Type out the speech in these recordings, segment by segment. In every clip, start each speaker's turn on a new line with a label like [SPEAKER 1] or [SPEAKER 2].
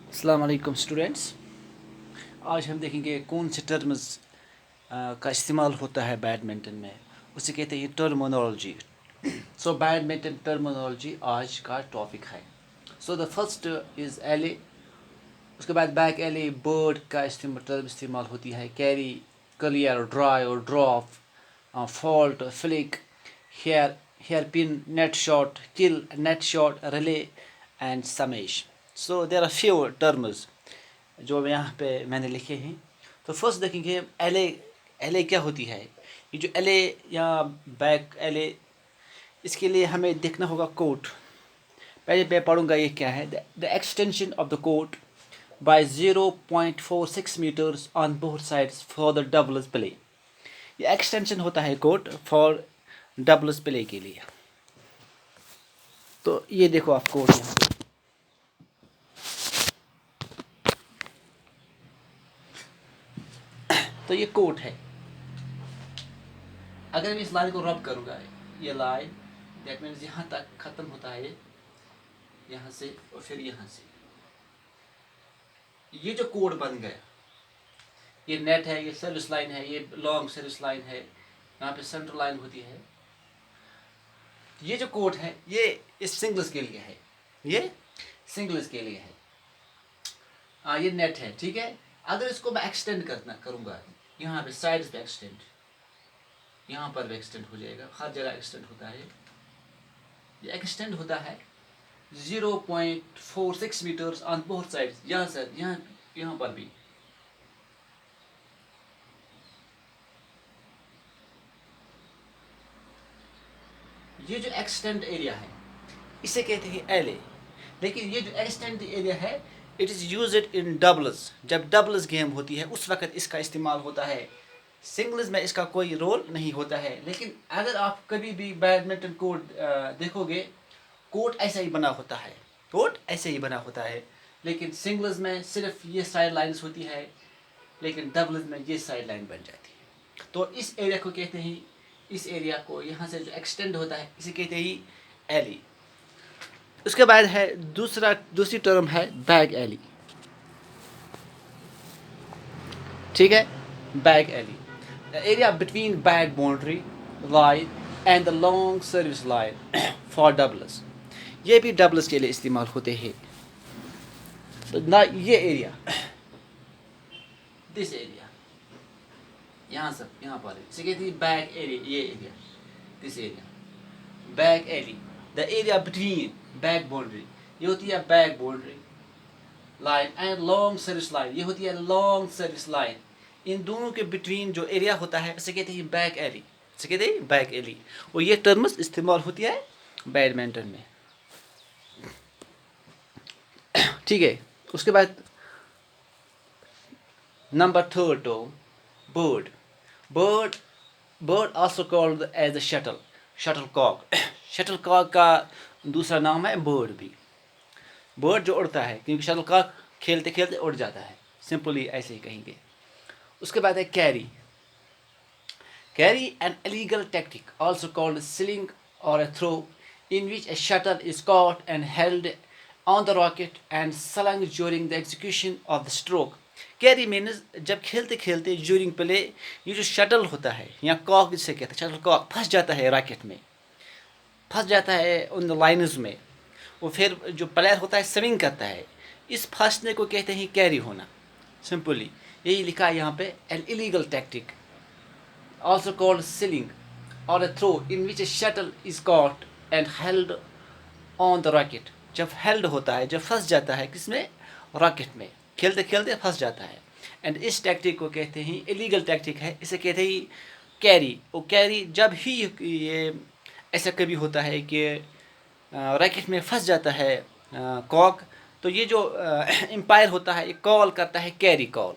[SPEAKER 1] अस्सलाम वालेकुम स्टूडेंट्स। आज हम देखेंगे कौन से टर्म्स का इस्तेमाल होता है बैडमिंटन में। उसे कहते हैं टर्मिनोलॉजी। सो बैडमिंटन टर्मिनोलॉजी आज का टॉपिक है। सो द फर्स्ट इज़ एले। उसके बाद बैक एले बर्ड का टर्म इस्तेमाल होती है। कैरी, क्लियर, ड्राई और drop, fault, flick, hair hairpin, net shot, kill, net shot, rally and smash. So there are few terms जो यहाँ पे मैंने लिखे हैं। तो फर्स्ट देखेंगे एले। एले क्या होती है? ये जो एले या बैक एले, इसके लिए हमें देखना होगा कोट। पहले मैं पढ़ूंगा ये क्या है। The extension of the court by 0.46 metres on both sides for the doubles play. ये एक्सटेंशन होता है कोट फॉर डबल्स प्ले के लिए। तो ये देखो आप कोट यहाँ पे। तो ये कोट है। अगर मैं इस लाइन को रब करूँगा, ये लाइन दैट मीन्स यहाँ तक ख़त्म होता है, यहाँ से और फिर यहाँ से ये जो कोड बन गया, ये नेट है, ये सर्विस लाइन है, ये लॉन्ग सर्विस लाइन है, यहाँ पे सेंटर लाइन होती है। ये जो कोड है ये इस सिंगल्स के लिए है, ये सिंगल्स के लिए है। ये नेट है, ठीक है। अगर इसको मैं एक्सटेंड करूँगा, यहाँ पे साइड्स पे एक्सटेंड, यहाँ पर भी एक्सटेंड हो जाएगा, हर जगह एक्सटेंड होता है। ये एक्सटेंड होता है 0.46 मीटर्स ऑन बोथ साइड्स, यहाँ से यहाँ पर भी। ये जो एक्सटेंड एरिया है इसे कहते हैं एले। लेकिन ये जो एक्सटेंड एरिया है it is used in doubles. जब डबल्स गेम होती है उस वक्त इसका इस्तेमाल होता है। सिंगल्स में इसका कोई रोल नहीं होता है। लेकिन अगर आप कभी भी बैडमिंटन कोर्ट देखोगे, कोर्ट ऐसा ही बना होता है, कोर्ट ऐसे ही बना होता है। लेकिन सिंगल्स में सिर्फ ये साइड लाइन्स होती है, लेकिन डबल्स में ये साइड लाइन बन जाती है। तो इस एरिया को कहते हैं, इस एरिया को यहाँ से जो एक्सटेंड होता है इसे कहते हैं एली। उसके बाद है दूसरी टर्म है बैक एली, ठीक है। Back alley, the area between back boundary line and the long service line for doubles. ये भी डबल्स के लिए इस्तेमाल होते हैं। तो ना ये एरिया, दिस एरिया, यहाँ से यहाँ पर इसे कहते हैं बैक एरिया। ये area, this area back alley. The area between back boundary, ये होती है back boundary line, and long service line, ये होती है लॉन्ग सर्विस लाइन। इन दोनों के बिटवीन जो एरिया होता है इसे कहते हैं बैक एली, इसे कहते हैं बैक एली। और ये टर्म्स इस्तेमाल होती है बैडमिंटन में, ठीक है। उसके बाद number third term bird. Bird also called as a shuttlecock का दूसरा नाम है बर्ड भी। बर्ड जो उड़ता है, क्योंकि शटल कॉक खेलते खेलते उड़ जाता है, सिंपली ऐसे ही कहेंगे। उसके बाद है carry an illegal technique also called sling और a throw, in which a shuttle is caught and held on the rocket and slung during the execution of the stroke. Carry means जब खेलते खेलते during play ये जो shuttle होता है या Kock जिसे कहते हैं, शटल कॉक फंस जाता है रॉकेट में, फंस जाता है उन लाइन्स में। वो फिर जो प्लेयर होता है स्विंग करता है, इस फंसने को कहते हैं कैरी होना। सिंपली यही लिखा है यहाँ पे, an illegal tactic also called sling और a throw in which a shuttle is caught and held on the racket. जब हेल्ड होता है, जब फंस जाता है किसमें, रॉकेट में, खेलते खेलते फंस जाता है। एंड इस टैक्टिक को कहते हैं इलीगल टैक्टिक है, इसे कहते हैं कैरी। और कैरी जब ही ये ऐसा कभी होता है कि रॉकेट में फंस जाता है कॉक, तो ये जो एम्पायर होता है ये कॉल करता है carry call.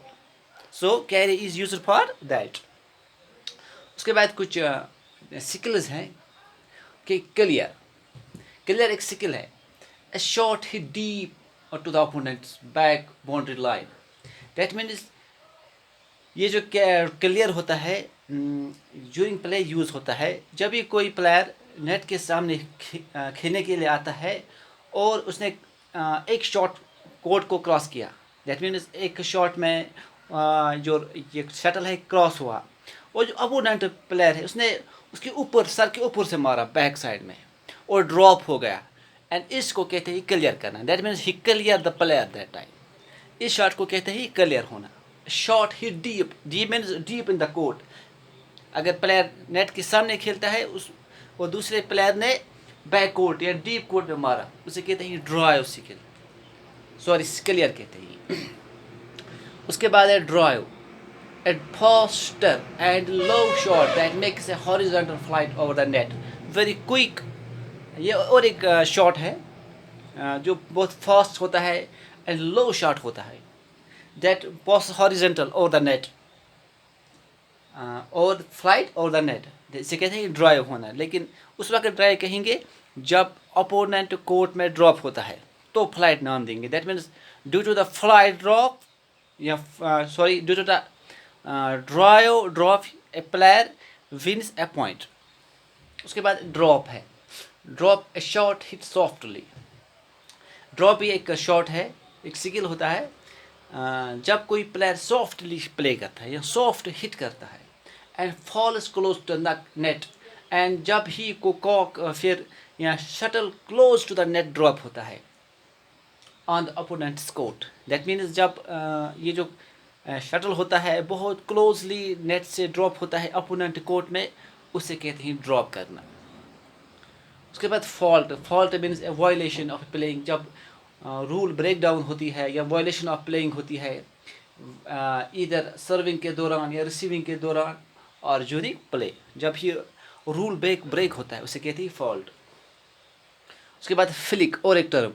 [SPEAKER 1] So carry is used for that. उसके बाद कुछ स्किल्स हैं कि क्लियर एक स्किल है, a shot hit deep to the opponent's back boundary line. That means ये जो क्लियर होता है ड्यूरिंग प्ले यूज़ होता है जब भी कोई प्लेयर नेट के सामने खेलने के लिए आता है और उसने एक शॉट कोर्ट को क्रॉस किया, दैट मीन्स एक शॉट में जो ये शटल है क्रॉस हुआ, और जो अपोनेंट प्लेयर है उसने उसके ऊपर, सर के ऊपर से मारा बैक साइड में और ड्रॉप हो गया, एंड इसको कहते हैं क्लियर करना, that means he clear the player that time. इस शॉट को कहते हैं क्लियर होना. Shot hit deep, deep means deep in the court. अगर प्लेयर नेट के सामने खेलता है उस और दूसरे प्लेयर ने बैक कोर्ट या डीप कोर्ट में मारा, उसे कहते हैं ड्राइव सिकल, सॉरी क्लियर कहते हैं. उसके बाद है drive, a faster and low shot that makes a horizontal flight over the net, very quick. ये और एक शॉट है जो बहुत फास्ट होता है एंड लो शॉट होता है, that pass horizontal over the net और फ्लाइट ओवर द नेट, इसे कहते हैं ड्राइव होना. लेकिन उस वक्त ड्राइव कहेंगे जब अपोनेंट कोर्ट में ड्रॉप होता है तो फ्लाइट नाम देंगे, that means due to the flight drop या sorry due to the drop a player wins a point. उसके बाद ड्रॉप है, drop a shot hit softly. Drop भी एक शॉट है, एक स्किल होता है जब कोई प्लेयर सॉफ्टली प्ले करता है या सॉफ्ट हिट करता है and falls close to the net, and जब ही को कॉक फिर या shuttle close to the net drop होता है on the opponent's court, that means जब ये जो शटल होता है बहुत क्लोजली नेट से ड्रॉप होता है अपोनेंट कोर्ट में, उसे कहते हैं ड्रॉप करना. उसके बाद fault, fault means A violation of playing, जब रूल ब्रेक डाउन होती है या वायलेशन ऑफ प्लेइंग होती है इधर सर्विंग के दौरान या रिसीविंग के दौरान और ड्यूरिंग प्ले, जब ही रूल ब्रेक होता है उसे कहते हैं फॉल्ट. उसके बाद फ्लिक और एक term,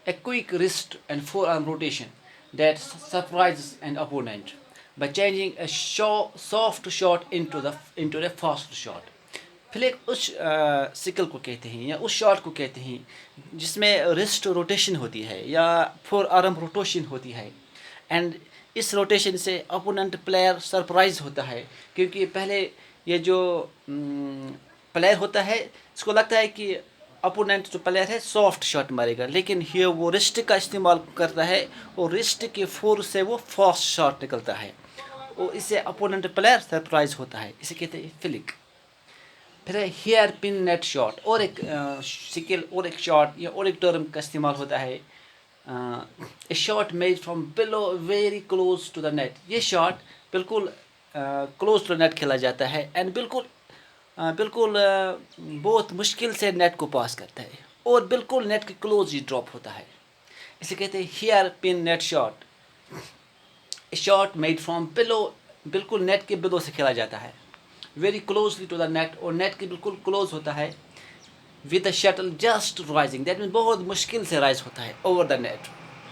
[SPEAKER 1] a quick wrist and forearm rotation that surprises an opponent by changing a soft shot into a fast shot. Flick उस सिकल को कहते हैं या उस शॉट को कहते हैं जिसमें रिस्ट रोटेशन होती है या फोर आर्म रोटेशन होती है, एंड इस रोटेशन से अपोनेंट प्लेयर सरप्राइज होता है, क्योंकि पहले ये जो प्लेयर होता है इसको लगता है कि अपोनेंट जो प्लेयर है सॉफ्ट शॉट मारेगा, लेकिन ये वो रिस्ट का इस्तेमाल करता है और रिस्ट के फोर्स से वो फास्ट शॉट निकलता है और इससे अपोनेंट प्लेयर सरप्राइज होता है, इसे कहते हैं फ्लिक. फिर हेयर पिन नेट शॉट, और एक स्किल और एक शॉट या और एक टर्म का इस्तेमाल होता है, a shot made from below very close to the net. ये शॉट बिल्कुल क्लोज टू नेट खेला जाता है एंड बिल्कुल बहुत मुश्किल से नेट को पास करता है और बिल्कुल नेट के क्लोज ही ड्रॉप होता है, इसे कहते हैं hairpin net shot. Shot made from below, बिल्कुल नेट के बिलो से खेला जाता है, very closely to the net, और नेट के बिल्कुल क्लोज होता है, with the shuttle just rising, that mean बहुत मुश्किल से राइज होता है ओवर द नेट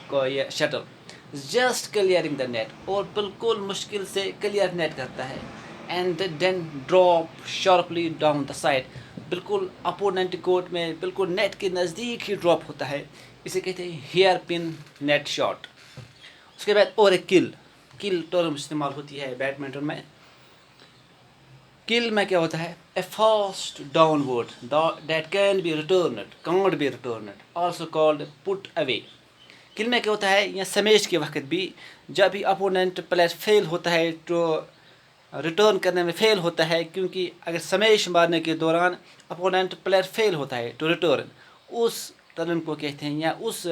[SPEAKER 1] को, ये shuttle just clearing the net, और बिल्कुल मुश्किल से क्लियर नेट करता है, and then drop sharply down the side, बिल्कुल अपोनेंट कोर्ट में बिल्कुल नेट के नज़दीक ही ड्रॉप होता है, इसे कहते हैं हेयर पिन नेट शॉट. उसके बाद और एक किल टर्म इस्तेमाल होती है बैडमिंटन में. किल में क्या होता है, a fast downward that can be returned, can't be returned, also called put away. Kill में क्या होता है, या समेश के वक्त भी जब भी अपोनेंट प्लेयर फेल होता है तो रिटर्न करने में फेल होता है, क्योंकि अगर समेश मारने के दौरान अपोनेंट प्लेयर फेल होता है तो रिटर्न, उस टर्न को कहते हैं या उस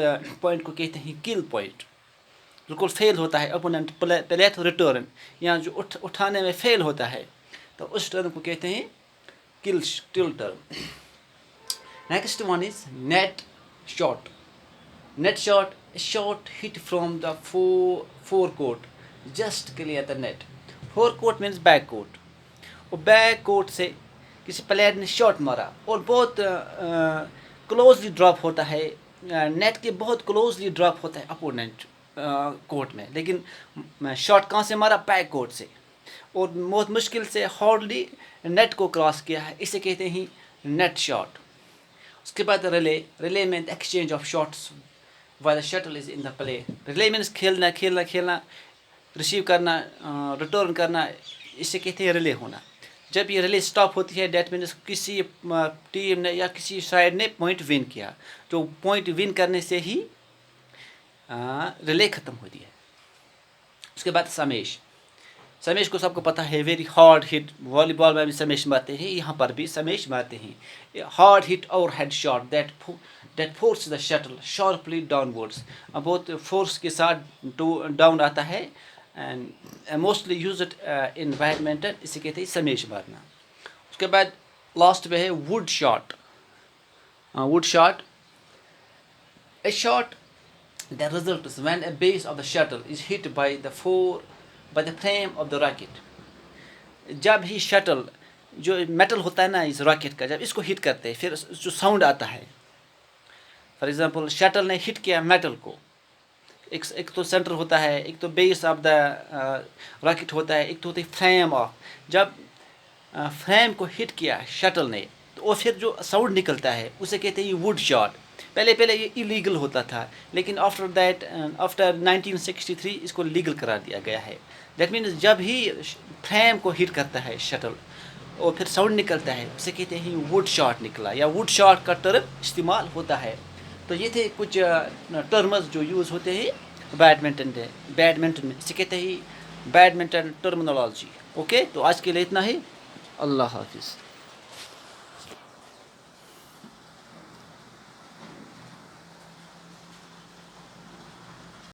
[SPEAKER 1] पॉइंट को कहते हैं किल पॉइंट. बिल्कुल फेल होता है अपोनेंट प्लेयर तो रिटर्न, या जो उठाने में फेल होता है तो उस टर्न को कहते हैं kill term. Next one is net shot. Net shot, shot hit from the fore court just clear the net. Fore court means back court, और बैक कोर्ट से किसी प्लेयर ने शॉट मारा और बहुत क्लोजली ड्रॉप होता है, नेट के बहुत क्लोजली ड्रॉप होता है अपोनेंट कोर्ट में, लेकिन शॉट कहाँ से मारा, बैक कोर्ट से, और बहुत मुश्किल से हार्डली नेट को क्रॉस किया है, इसे कहते हैं नेट शॉट. उसके बाद relay means exchange of shots while the shuttle is in the play. Relay means खेलना, रिसीव करना, रिटर्न करना, इसे कहते हैं रिले होना. जब ये रिले स्टॉप होती है डेट मीन्स किसी टीम ने या किसी साइड ने पॉइंट विन किया, तो पॉइंट विन करने से ही रिले ख़त्म होती है. उसके बाद समेश. समेश को सबको पता है, वेरी हार्ड हिट. वॉलीबॉल में भी समेश मारते हैं, यहाँ पर भी समेश मारते हैं. हार्ड हिट और head shot that force the shuttle sharply downwards. बहुत फोर्स के साथ डाउन आता है. And mostly use in badminton. इसे कहते हैं समेश मारना. उसके बाद लास्ट में है would shot. Would shot, a shot that results when a base of the shuttle is hit by the frame of the rocket. जब ही शटल जो मेटल होता है ना इस रॉकेट का, जब इसको हिट करते हैं फिर जो साउंड आता है, फॉर एग्जांपल शटल ने हिट किया मेटल को, एक तो सेंटर होता है, एक तो बेस ऑफ द रॉकेट होता है, एक तो होती है फ्रेम ऑफ. जब फ्रेम को हिट किया शटल ने तो वो फिर जो साउंड निकलता है उसे कहते हैं वुड शॉट. पहले ये इलीगल होता था, लेकिन आफ्टर 1963 इसको लीगल करा दिया गया है. दैट मीन्स जब ही फ्रेम को हिट करता है शटल और फिर साउंड निकलता है उसे कहते हैं वुड शॉट निकला, या वुड शॉट का टर्म इस्तेमाल होता है. तो ये थे कुछ टर्म्स जो यूज़ होते हैं बैडमिंटन में. इसे कहते हैं बैडमिंटन टर्मिनोलॉजी. ओके, तो आज के लिए इतना ही. अल्लाह हाफिज़.